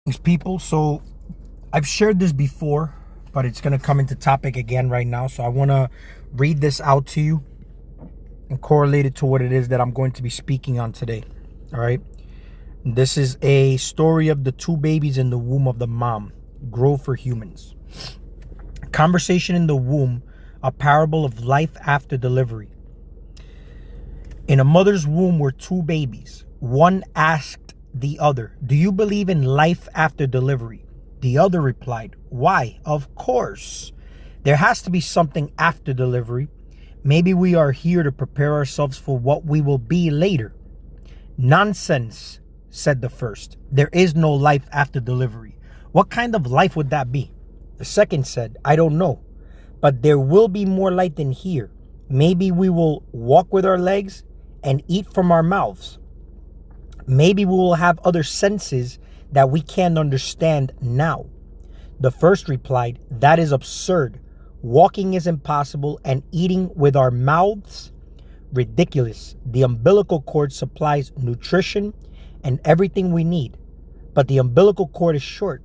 Thanks, people. So I've shared this before, but it's going to come into topic again right now. So I want to read this out to you and correlate it to what it is that I'm going to be speaking on today. All right. This is a story of the two babies in the womb of the mom. Grow for humans. Conversation in the womb, a parable of life after delivery. In a mother's womb were two babies. One asked the other, "Do you believe in life after delivery?" The other replied, "Why, of course. There has to be something after delivery. Maybe we are here to prepare ourselves for what we will be later." "Nonsense," said the first. "There is no life after delivery. What kind of life would that be?" The second said, "I don't know, but there will be more light than here. Maybe we will walk with our legs and eat from our mouths. Maybe we will have other senses that we can't understand now." The first replied, "That is absurd. Walking is impossible and eating with our mouths, ridiculous. The umbilical cord supplies nutrition and everything we need, but the umbilical cord is short.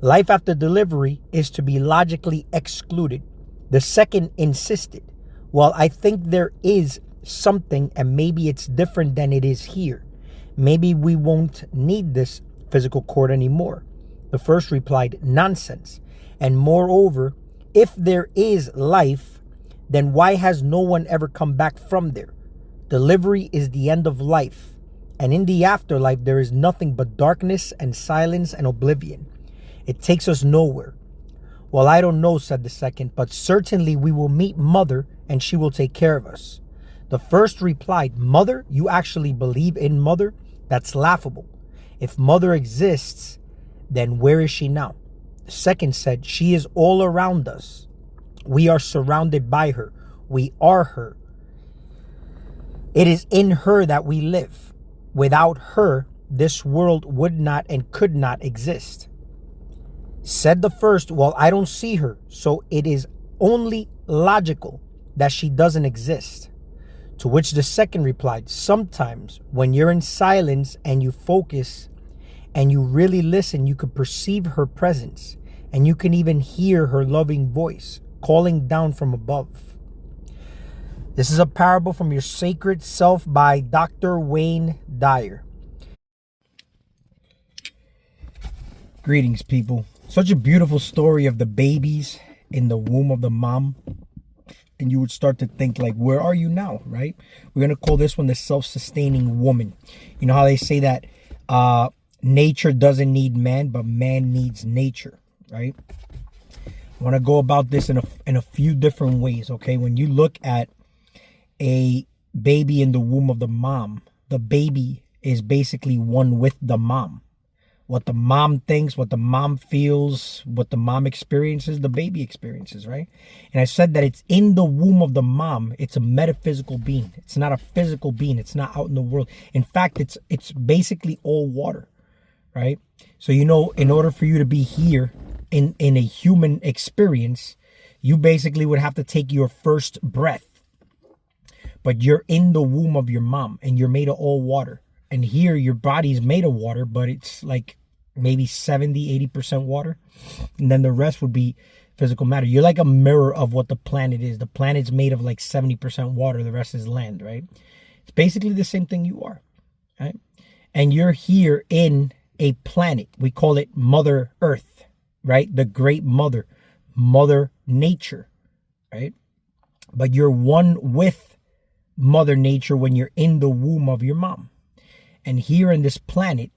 Life after delivery is to be logically excluded." The second insisted, "Well, I think there is something, and maybe it's different than it is here. Maybe we won't need this physical cord anymore." The first replied, "Nonsense. And moreover, if there is life, then why has no one ever come back from there? Delivery is the end of life, and in the afterlife there is nothing but darkness and silence and oblivion. It takes us nowhere." "Well, I don't know," said the second, "but certainly we will meet Mother and she will take care of us." The first replied, "Mother? You actually believe in Mother? That's laughable. If Mother exists, then where is she now?" The second said, "She is all around us. We are surrounded by her. We are her. It is in her that we live. Without her, this world would not and could not exist." Said the first, "Well, I don't see her, so it is only logical that she doesn't exist." To which the second replied, "Sometimes when you're in silence and you focus and you really listen, you can perceive her presence, and you can even hear her loving voice calling down from above." This is a parable from Your Sacred Self by Dr. Wayne Dyer. Greetings, people. Such a beautiful story of the babies in the womb of the mom. And you would start to think, like, where are you now, right? We're going to call this one the self-sustaining woman. You know how they say that nature doesn't need man, but man needs nature, right? I want to go about this in a few different ways, okay? When you look at a baby in the womb of the mom, the baby is basically one with the mom. What the mom thinks, what the mom feels, what the mom experiences, the baby experiences, right? And I said that it's in the womb of the mom. It's a metaphysical being. It's not a physical being. It's not out in the world. In fact, it's basically all water, right? So, you know, in order for you to be here in a human experience, you basically would have to take your first breath. But you're in the womb of your mom and you're made of all water. And here your body's made of water, but it's like maybe 70-80% water, and then the rest would be physical matter. You're like a mirror of what the planet is. The planet's made of like 70% water, the rest is land, right? It's basically the same thing you are, right? And you're here in a planet. We call it Mother Earth, right? The great mother, Mother Nature, right? But you're one with Mother Nature when you're in the womb of your mom. And here in this planet,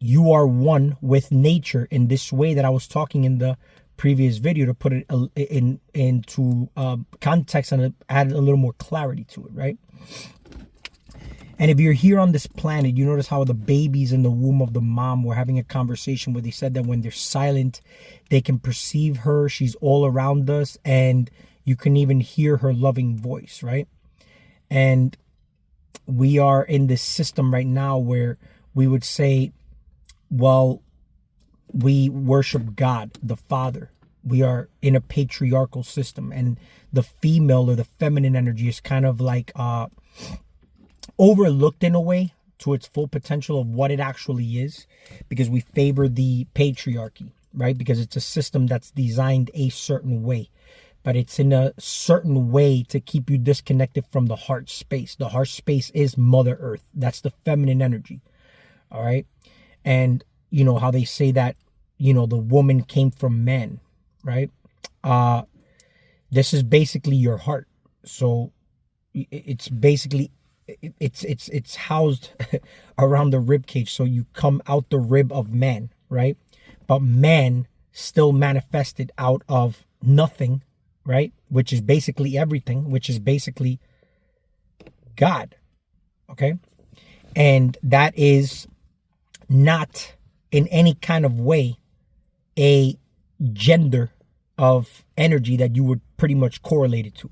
you are one with nature in this way that I was talking in the previous video, to put it into context and add a little more clarity to it, right? And if you're here on this planet, you notice how the babies in the womb of the mom were having a conversation where they said that when they're silent, they can perceive her. She's all around us, and you can even hear her loving voice, right? And we are in this system right now where we would say, well, we worship God, the Father. We are in a patriarchal system, and the female or the feminine energy is kind of like overlooked in a way to its full potential of what it actually is, because we favor the patriarchy, right? Because it's a system that's designed a certain way, but it's in a certain way to keep you disconnected from the heart space. The heart space is Mother Earth. That's the feminine energy. All right. And you know how they say that, you know, the woman came from man, right? This is basically your heart. So it's basically, it's housed around the rib cage. So you come out the rib of man, right? But man still manifested out of nothing, right? Which is basically everything, which is basically God. Okay. And that is not in any kind of way a gender of energy that you would pretty much correlate it to.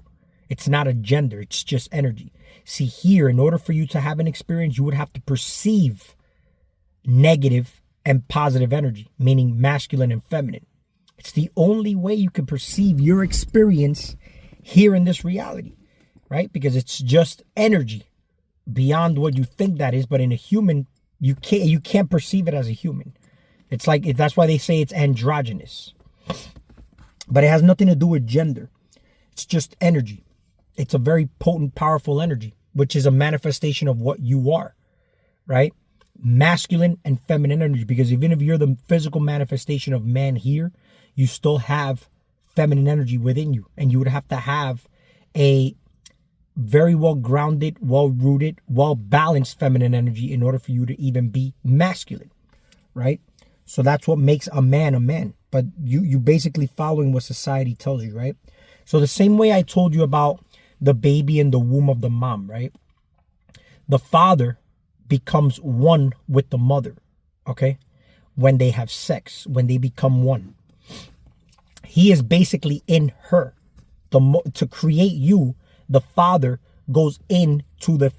It's not a gender, it's just energy. See, here, in order for you to have an experience, you would have to perceive negative and positive energy, meaning masculine and feminine. It's the only way you can perceive your experience here in this reality, right? Because it's just energy beyond what you think that is. But in a human, you can't perceive it as a human. It's like, that's why they say it's androgynous. But it has nothing to do with gender. It's just energy. It's a very potent, powerful energy, which is a manifestation of what you are, right? Masculine and feminine energy. Because even if you're the physical manifestation of man here, you still have feminine energy within you. And you would have to have a very well-grounded, well-rooted, well-balanced feminine energy in order for you to even be masculine, right? So that's what makes a man a man. But you basically following what society tells you, right? So the same way I told you about the baby in the womb of the mom, right? The father becomes one with the mother, okay? When they have sex, when they become one. He is basically in her. To create you, the father goes into the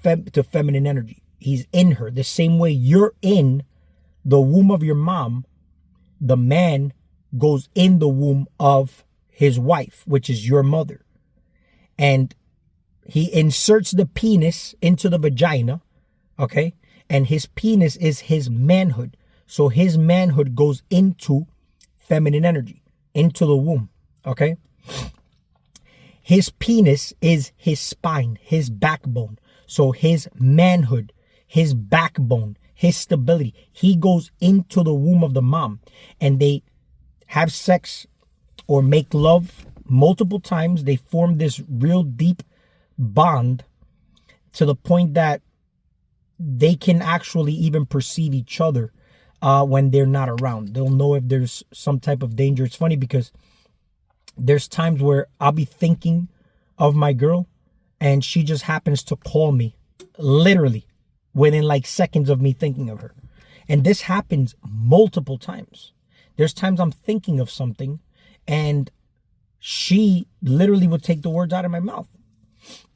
feminine energy. He's in her. The same way you're in the womb of your mom, the man goes in the womb of his wife, which is your mother. And he inserts the penis into the vagina, okay? And his penis is his manhood. So his manhood goes into feminine energy, into the womb, okay? His penis is his spine, his backbone. So his manhood, his backbone, his stability, he goes into the womb of the mom, and they have sex or make love multiple times. They form this real deep bond to the point that they can actually even perceive each other when they're not around. They'll know if there's some type of danger. It's funny because there's times where I'll be thinking of my girl and she just happens to call me literally within like seconds of me thinking of her. And this happens multiple times. There's times I'm thinking of something and she literally would take the words out of my mouth.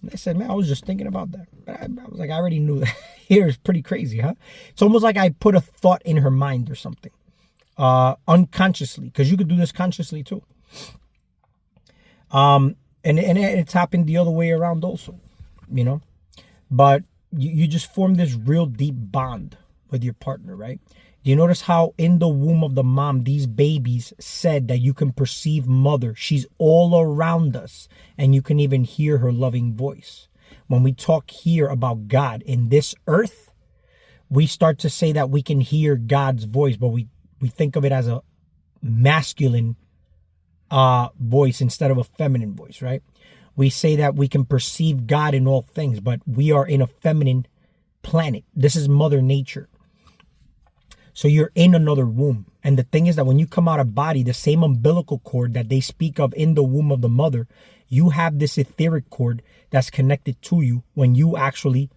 And I said, man, I was just thinking about that. But I was like, I already knew that. Here is pretty crazy, huh? It's almost like I put a thought in her mind or something. Unconsciously. Because you could do this consciously too. And it's happened the other way around also. You know? But you just form this real deep bond with your partner, right? Do you notice how in the womb of the mom, these babies said that you can perceive mother? She's all around us and you can even hear her loving voice. When we talk here about God in this earth, we start to say that we can hear God's voice, but we think of it as a masculine voice instead of a feminine voice, right? We say that we can perceive God in all things, but we are in a feminine planet. This is Mother Nature. So you're in another womb. And the thing is that when you come out of body, the same umbilical cord that they speak of in the womb of the mother, you have this etheric cord that's connected to you when you actually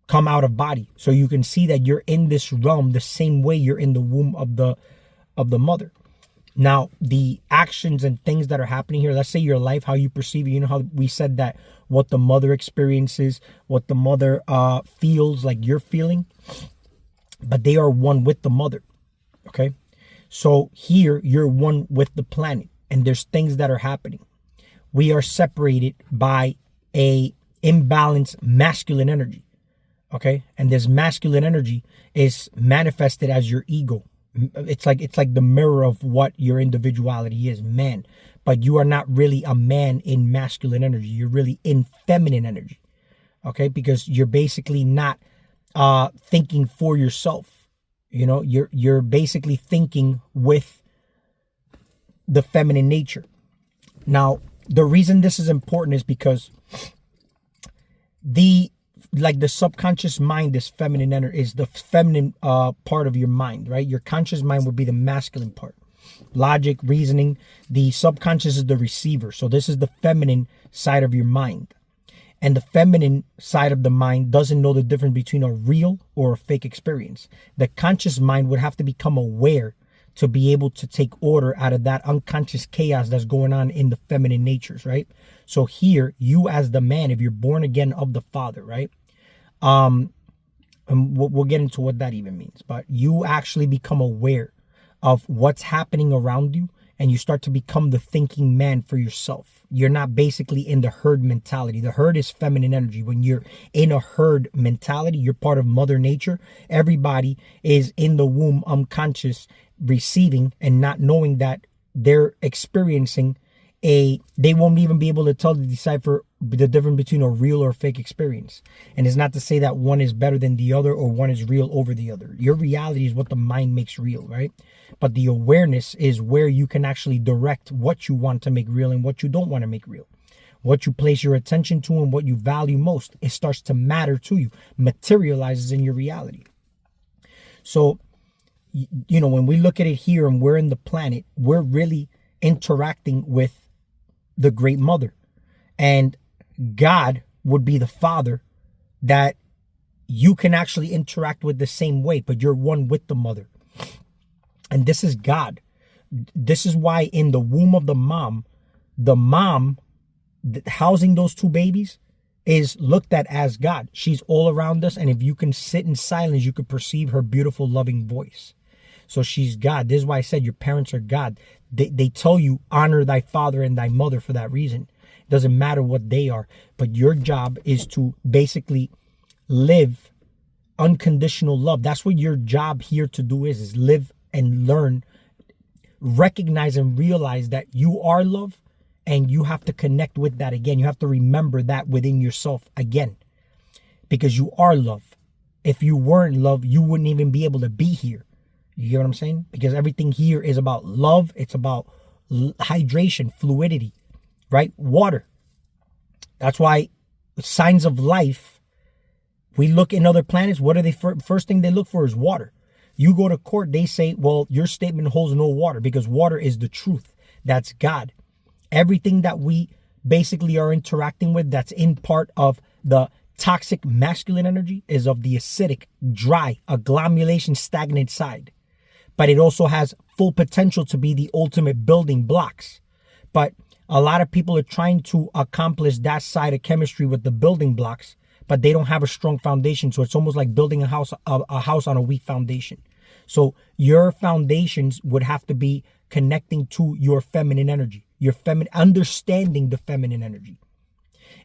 come out of body. So you can see that you're in this realm the same way you're in the womb of the mother. Now, the actions and things that are happening here, let's say your life, how you perceive it. You know how we said that what the mother experiences, what the mother feels like you're feeling. But they are one with the mother, okay? So here, you're one with the planet, and there's things that are happening. We are separated by a imbalanced masculine energy, Okay. And this masculine energy is manifested as your ego. It's like the mirror of what your individuality is, man. But you are not really a man in masculine energy. You're really in feminine energy. Okay, because you're basically not thinking for yourself. You know, you're basically thinking with the feminine nature. Now, the reason this is important is because the subconscious mind is feminine energy, is the feminine part of your mind, right? Your conscious mind would be the masculine part. Logic, reasoning. The subconscious is the receiver. So this is the feminine side of your mind. And the feminine side of the mind doesn't know the difference between a real or a fake experience. The conscious mind would have to become aware to be able to take order out of that unconscious chaos that's going on in the feminine natures, right? So here, you as the man, if you're born again of the Father, right? And we'll get into what that even means. But you actually become aware of what's happening around you, and you start to become the thinking man for yourself. You're not basically in the herd mentality. The herd is feminine energy. When you're in a herd mentality, you're part of Mother Nature. Everybody is in the womb unconscious, receiving and not knowing that they're experiencing they won't even be able to decipher the difference between a real or fake experience. And it's not to say that one is better than the other or one is real over the other. Your reality is what the mind makes real, right? But the awareness is where you can actually direct what you want to make real and what you don't want to make real. What you place your attention to and what you value most, it starts to matter to you, materializes in your reality. So, you know, when we look at it here and we're in the planet, we're really interacting with the Great Mother. And God would be the Father that you can actually interact with the same way, but you're one with the Mother. And this is God. This is why in the womb of the mom housing those two babies is looked at as God. She's all around us. And if you can sit in silence, you could perceive her beautiful, loving voice. So she's God. This is why I said your parents are God. They tell you honor thy father and thy mother for that reason. It doesn't matter what they are. But your job is to basically live unconditional love. That's what your job here to do is live and learn, recognize and realize that you are love, and you have to connect with that again. You have to remember that within yourself again, because you are love. If you weren't love, you wouldn't even be able to be here. You hear what I'm saying? Because everything here is about love. It's about hydration, fluidity, right? Water. That's why signs of life, we look in other planets. What are they? First thing they look for is water. You go to court, they say, well, your statement holds no water, because water is the truth. That's God. Everything that we basically are interacting with that's in part of the toxic masculine energy is of the acidic, dry, agglomulation, stagnant side. But it also has full potential to be the ultimate building blocks. But a lot of people are trying to accomplish that side of chemistry with the building blocks, but they don't have a strong foundation. So it's almost like building a house on a weak foundation. So your foundations would have to be connecting to your feminine energy, understanding the feminine energy.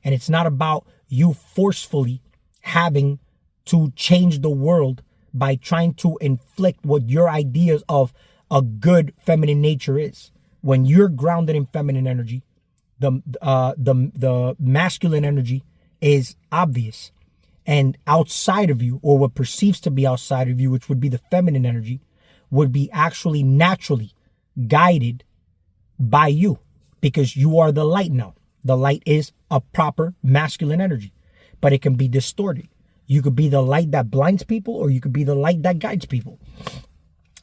And it's not about you forcefully having to change the world by trying to inflict what your ideas of a good feminine nature is. When you're grounded in feminine energy, the masculine energy is obvious. And outside of you, or what perceives to be outside of you, which would be the feminine energy, would be actually naturally guided by you, because you are the light now. The light is a proper masculine energy, but it can be distorted. You could be the light that blinds people, or you could be the light that guides people.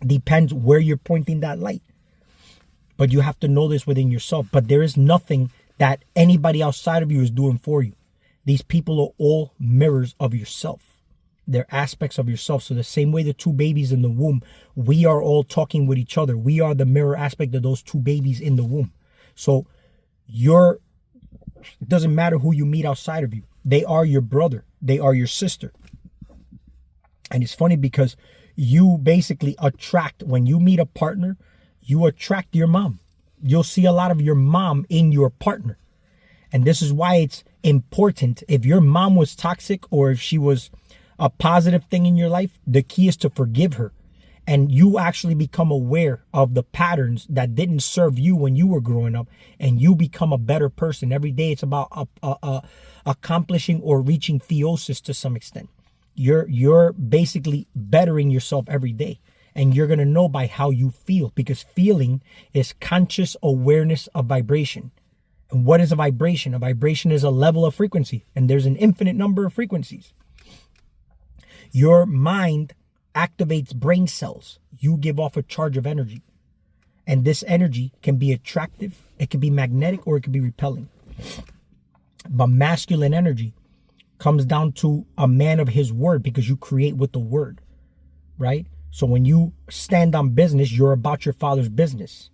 Depends where you're pointing that light. But you have to know this within yourself. But there is nothing that anybody outside of you is doing for you. These people are all mirrors of yourself. They're aspects of yourself. So the same way the two babies in the womb, we are all talking with each other. We are the mirror aspect of those two babies in the womb. So it doesn't matter who you meet outside of you. They are your brother. They are your sister. And it's funny because you basically attract, when you meet a partner, you attract your mom. You'll see a lot of your mom in your partner. And this is why it's important. If your mom was toxic, or if she was a positive thing in your life, the key is to forgive her. And you actually become aware of the patterns that didn't serve you when you were growing up, and you become a better person. Every day it's about accomplishing or reaching theosis to some extent. You're basically bettering yourself every day. And you're going to know by how you feel, because feeling is conscious awareness of vibration. And what is a vibration? A vibration is a level of frequency, and there's an infinite number of frequencies. Your mind activates brain cells. You give off a charge of energy. And this energy can be attractive, it can be magnetic, or it can be repelling. But masculine energy comes down to a man of his word, because you create with the word, right? So when you stand on business, you're about your father's business,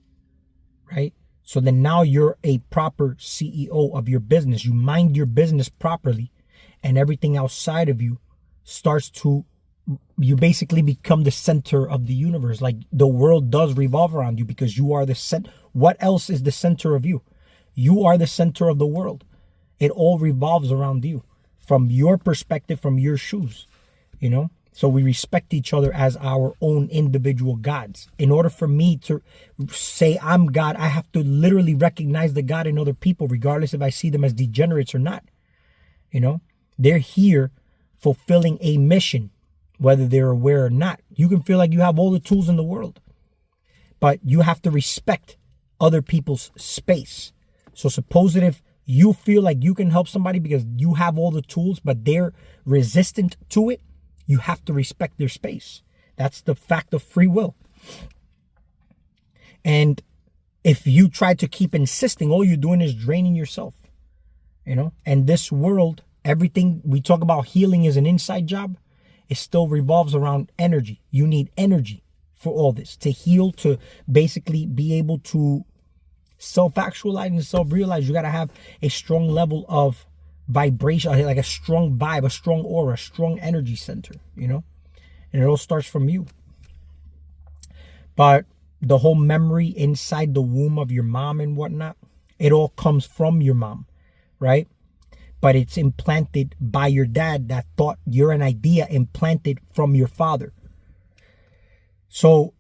right? So then now you're a proper CEO of your business. You mind your business properly, and everything outside of you starts to, you basically become the center of the universe. Like the world does revolve around you, because you are the center. What else is the center of you? You are the center of the world. It all revolves around you, from your perspective, from your shoes, you know? So we respect each other as our own individual gods. In order for me to say I'm God, I have to literally recognize the God in other people, regardless if I see them as degenerates or not. You know, they're here fulfilling a mission, whether they're aware or not. You can feel like you have all the tools in the world, but you have to respect other people's space. So suppose that if you feel like you can help somebody because you have all the tools, but they're resistant to it, you have to respect their space. That's the fact of free will. And if you try to keep insisting, all you're doing is draining yourself, you know? And this world, everything we talk about healing is an inside job. It still revolves around energy. You need energy for all this to heal, to basically be able to self-actualize and self-realize. You got to have a strong level of vibration, like a strong vibe, a strong aura, a strong energy center, you know? And it all starts from you. But the whole memory inside the womb of your mom and whatnot, it all comes from your mom, right? But it's implanted by your dad. That thought, you're an idea implanted from your father. So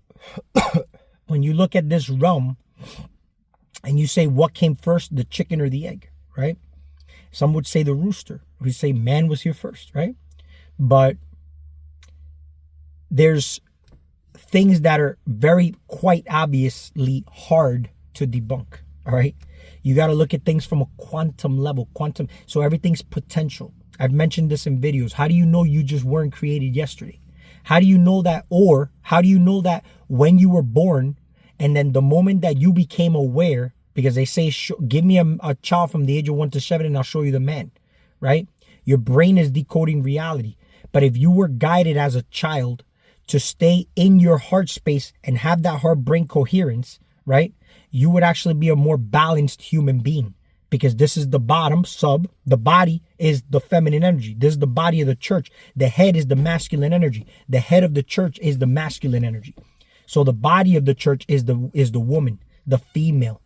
when you look at this realm and you say, what came first, the chicken or the egg, right? Some would say the rooster. We say man was here first, right? But there's things that are very quite obviously hard to debunk, all right? You got to look at things from a quantum level, so everything's potential. I've mentioned this in videos. How do you know you just weren't created yesterday? How do you know that? Or how do you know that when you were born, and then the moment that you became aware, because they say, give me a child from the age of 1 to 7 and I'll show you the man, right? Your brain is decoding reality. But if you were guided as a child to stay in your heart space and have that heart-brain coherence, right? You would actually be a more balanced human being, because this is the bottom, the body is the feminine energy. This is the body of the church. The head is the masculine energy. The head of the church is the masculine energy. So the body of the church is the woman, the female.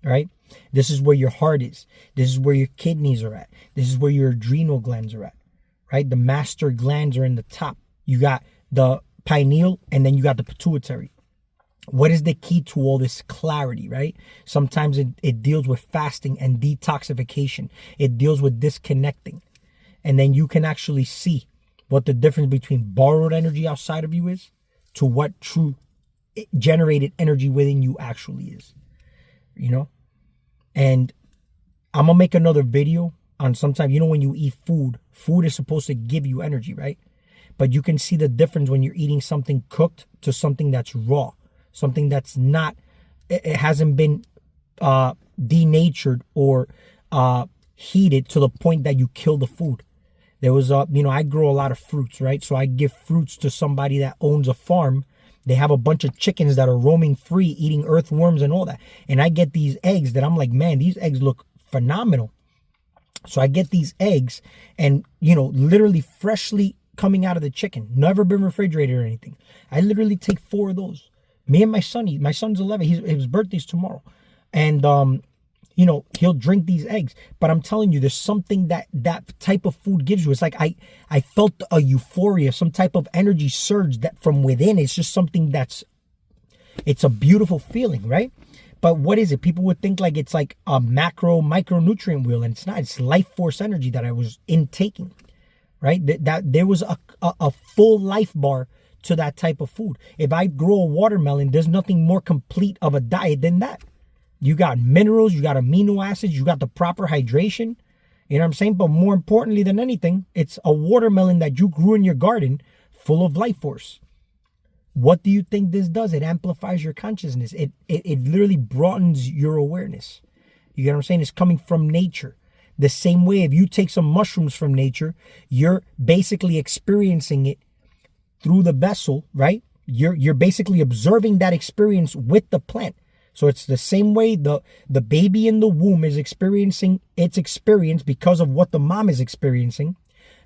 Right? This is where your heart is. This is where your kidneys are at. This is where your adrenal glands are at. Right? The master glands are in the top. You got the pineal, and then you got the pituitary. What is the key to all this clarity, right? Sometimes it deals with fasting and detoxification. It deals with disconnecting. And then you can actually see what the difference between borrowed energy outside of you is to what true generated energy within you actually is. You know? And I'm gonna make another video on sometimes, you know, when you eat food is supposed to give you energy, right? But you can see the difference when you're eating something cooked to something that's raw, something that's not, it hasn't been denatured or heated to the point that you kill the food. There was I grow a lot of fruits, right? So I give fruits to somebody that owns a farm. They have a bunch of chickens that are roaming free, eating earthworms and all that. And I get these eggs that I'm like, man, these eggs look phenomenal. So I get these eggs and, literally freshly coming out of the chicken, never been refrigerated or anything. I literally take 4 of those. Me and my son eat. My son's 11. His birthday's tomorrow. And you know, he'll drink these eggs. But I'm telling you, there's something that that type of food gives you. It's like I felt a euphoria, some type of energy surge that from within. It's just something it's a beautiful feeling, right? But what is it? People would think like it's like a micronutrient wheel, and it's not. It's life force energy that I was intaking, right? That there was a full life bar to that type of food. If I grow a watermelon, there's nothing more complete of a diet than that. You got minerals, you got amino acids, you got the proper hydration. You know what I'm saying? But more importantly than anything, it's a watermelon that you grew in your garden full of life force. What do you think this does? It amplifies your consciousness. It literally broadens your awareness. You get what I'm saying? It's coming from nature. The same way, if you take some mushrooms from nature, you're basically experiencing it through the vessel, right? You're basically observing that experience with the plant. So it's the same way the baby in the womb is experiencing its experience because of what the mom is experiencing.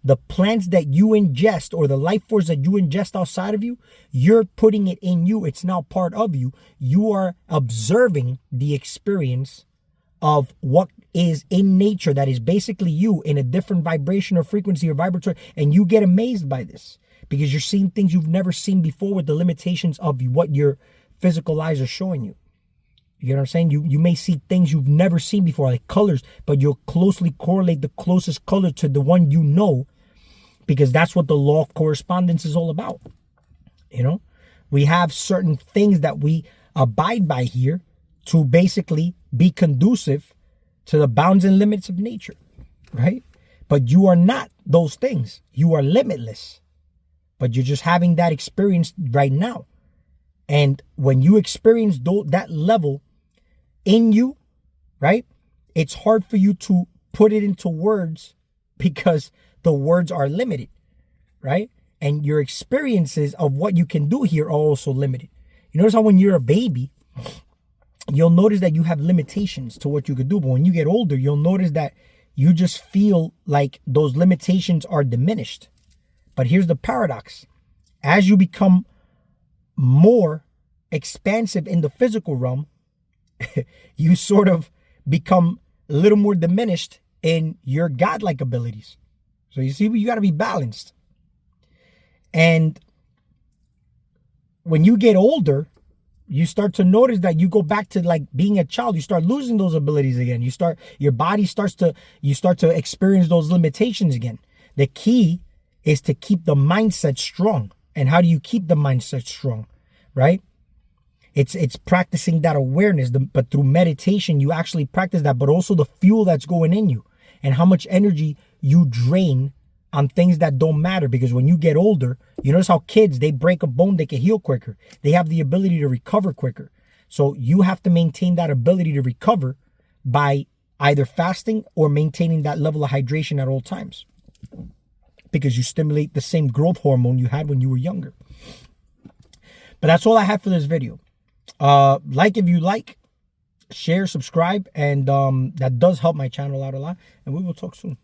The plants that you ingest or the life force that you ingest outside of you, you're putting it in you. It's now part of you. You are observing the experience of what is in nature that is basically you in a different vibration or frequency or vibratory. And you get amazed by this because you're seeing things you've never seen before with the limitations of what your physical eyes are showing you. You know what I'm saying? You may see things you've never seen before, like colors, but you'll closely correlate the closest color to the one you know, because that's what the law of correspondence is all about. You know, we have certain things that we abide by here to basically be conducive to the bounds and limits of nature, right? But you are not those things. You are limitless, but you're just having that experience right now. And when you experience that level in you, right, it's hard for you to put it into words because the words are limited, right? And your experiences of what you can do here are also limited. You notice how when you're a baby, you'll notice that you have limitations to what you could do. But when you get older, you'll notice that you just feel like those limitations are diminished. But here's the paradox. As you become more expansive in the physical realm, you sort of become a little more diminished in your godlike abilities. So you see, you got to be balanced. And when you get older, you start to notice that you go back to like being a child. You start losing those abilities again. Your body starts to experience those limitations again. The key is to keep the mindset strong. And how do you keep the mindset strong, right? It's practicing that awareness, but through meditation, you actually practice that, but also the fuel that's going in you and how much energy you drain on things that don't matter. Because when you get older, you notice how kids, they break a bone, they can heal quicker. They have the ability to recover quicker. So you have to maintain that ability to recover by either fasting or maintaining that level of hydration at all times, because you stimulate the same growth hormone you had when you were younger. But that's all I have for this video. Like if you like, share, subscribe, and that does help my channel out a lot. And we will talk soon.